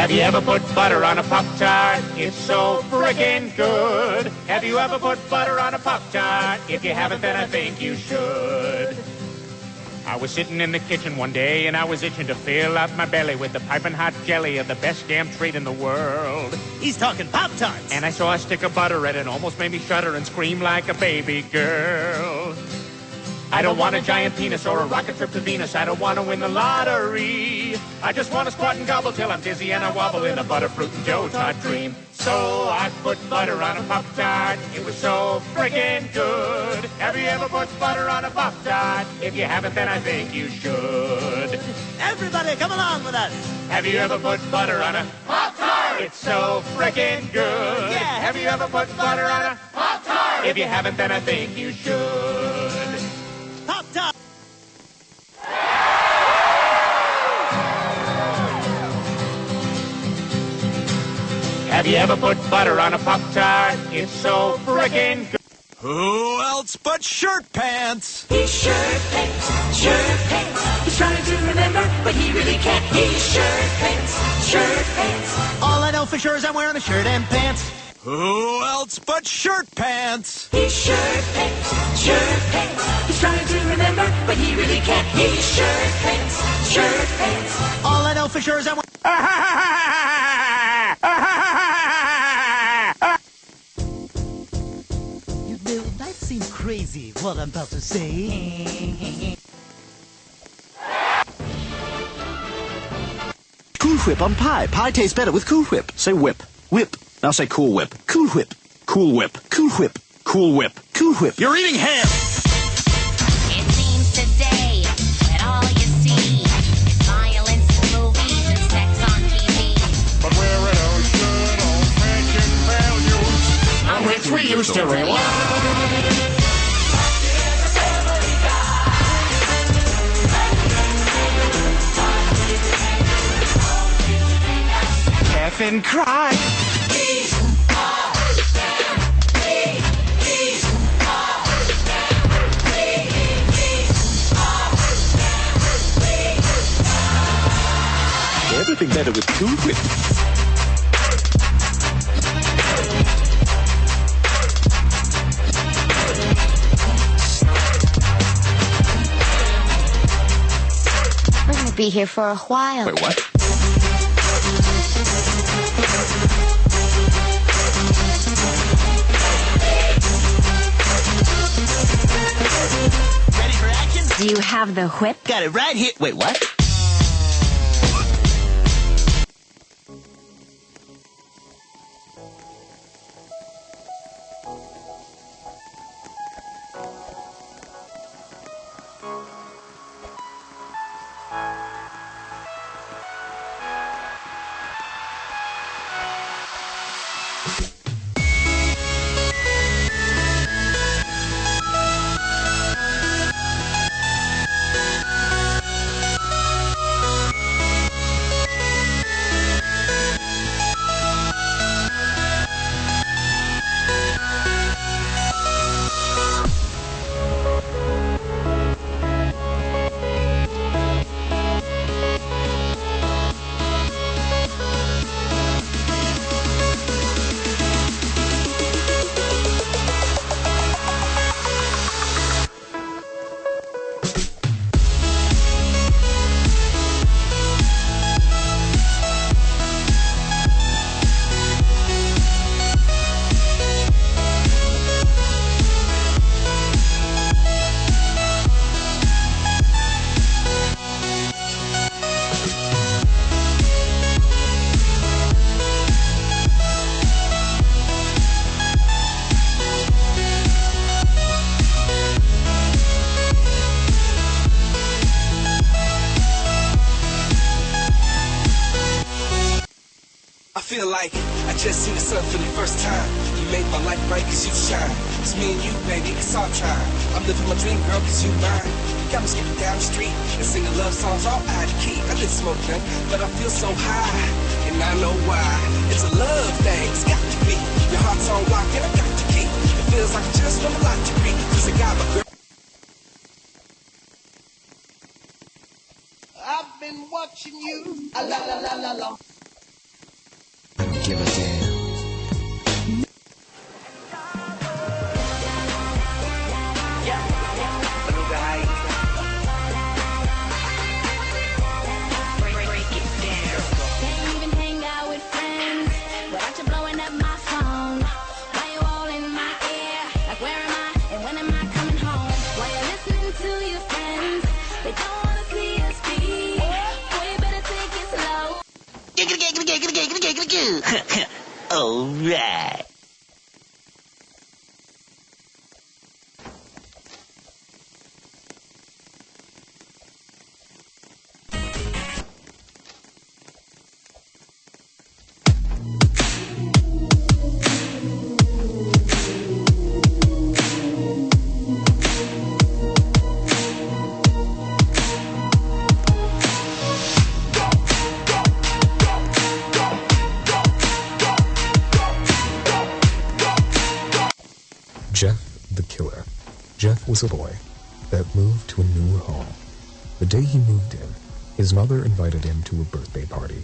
Have you ever put butter on a Pop-Tart? It's so frickin' good. Have you ever put butter on a Pop-Tart? If you haven't, then I think you should. I was sitting in the kitchen one day and I was itching to fill up my belly with the piping hot jelly of the best damn treat in the world. He's talking Pop-Tarts. And I saw a stick of butter and it almost made me shudder and scream like a baby girl. I don't want a giant penis or a rocket trip to Venus. I don't want to win the lottery. I just want to squat and gobble till I'm dizzy and I wobble in a butterfruit and Joe Todd dream. So I put butter on a Pop-Tart. It was so friggin' good. Have you ever put butter on a Pop-Tart? If you haven't, then I think you should. Everybody, come along with us. Have you ever put butter on a Pop-Tart? It's so friggin' good. Yeah. Have you ever put butter on a Pop-Tart? If you haven't, then I think you should. Pop-Tart. Have you ever put butter on a Pop-Tart? It's so frickin' good. Who else but Shirt Pants? He's Shirt Pants, Shirt Pants. He's trying to remember, but he really can't. He's Shirt Pants, Shirt Pants. All I know for sure is I'm wearing a shirt and pants. Who else but Shirt Pants? He's Shirt Pants, Shirt Pants. He's trying to remember, but he really can't. He's Shirt Pants, Shirt Pants. All I know for sure is I'm wearing... You know, that seems crazy, what I'm about to say. Cool Whip on pie. Pie tastes better with Cool Whip. Say whip. Whip. Now say Cool Whip. Cool Whip. Cool Whip. Cool Whip. Cool Whip. Cool Whip. You're eating ham! It seems today that all you see is violence in movies and sex on TV. But we're at ocean old-fashioned values on which we used to rely. Laugh and cry. Everything better with Cool Whip. We're going to be here for a while. Wait, what? Ready for action? Do you have the whip? Got it right here. Wait, what? Feel like I just seen the sun for the first time. You made my life bright cause you shine. It's me and you, baby, it's our time. I'm living my dream, girl, cause you mine. You got me skipping down the street and singing love songs all out of key. I didn't smoke none, but I feel so high. And I know why. It's a love thing, it's got to be. Your heart's on lock and I got the key. It feels like I just won a lottery. Cause I got my girl. I've been watching you. A la la la la la. give a damn. All right. Jeff the Killer. Jeff was a boy that moved to a new home. The day he moved in, his mother invited him to a birthday party.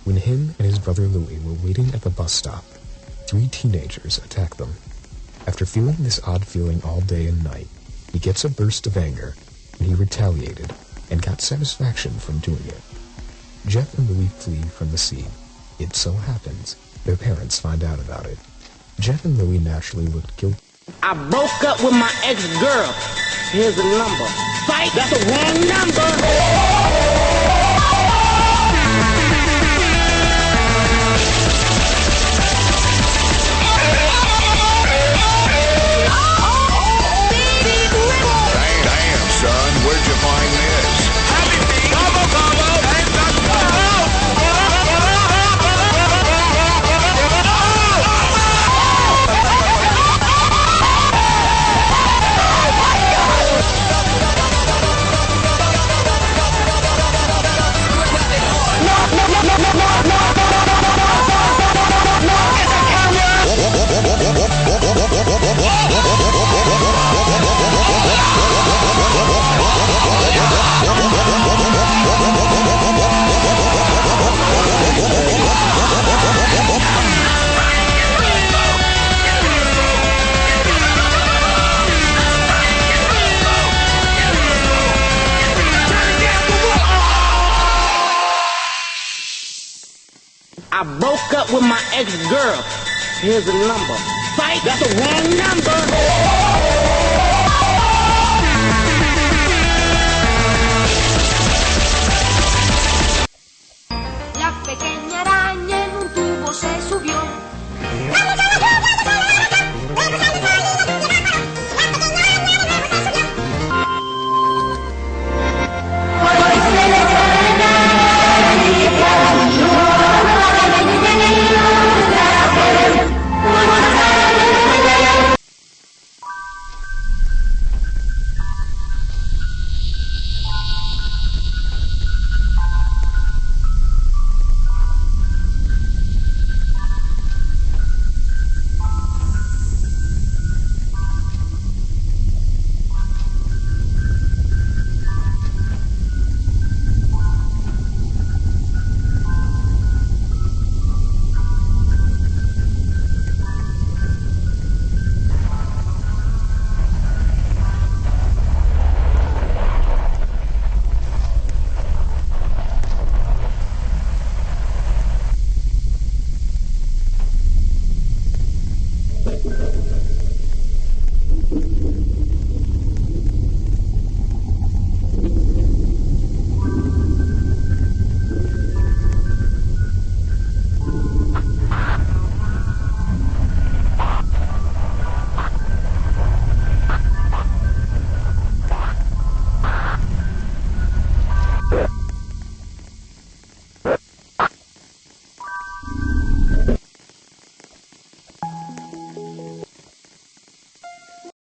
When him and his brother Louie were waiting at the bus stop, 3 teenagers attacked them. After feeling this odd feeling all day and night, he gets a burst of anger, and he retaliated and got satisfaction from doing it. Jeff and Louie flee from the scene. It so happens their parents find out about it. Jeff and Louie naturally looked guilty. I broke up with my ex-girl. Here's the number. Fight! That's the wrong number! Damn, son, where'd you find this? I broke up with my ex-girl. Here's the number. Fight! That's the wrong number!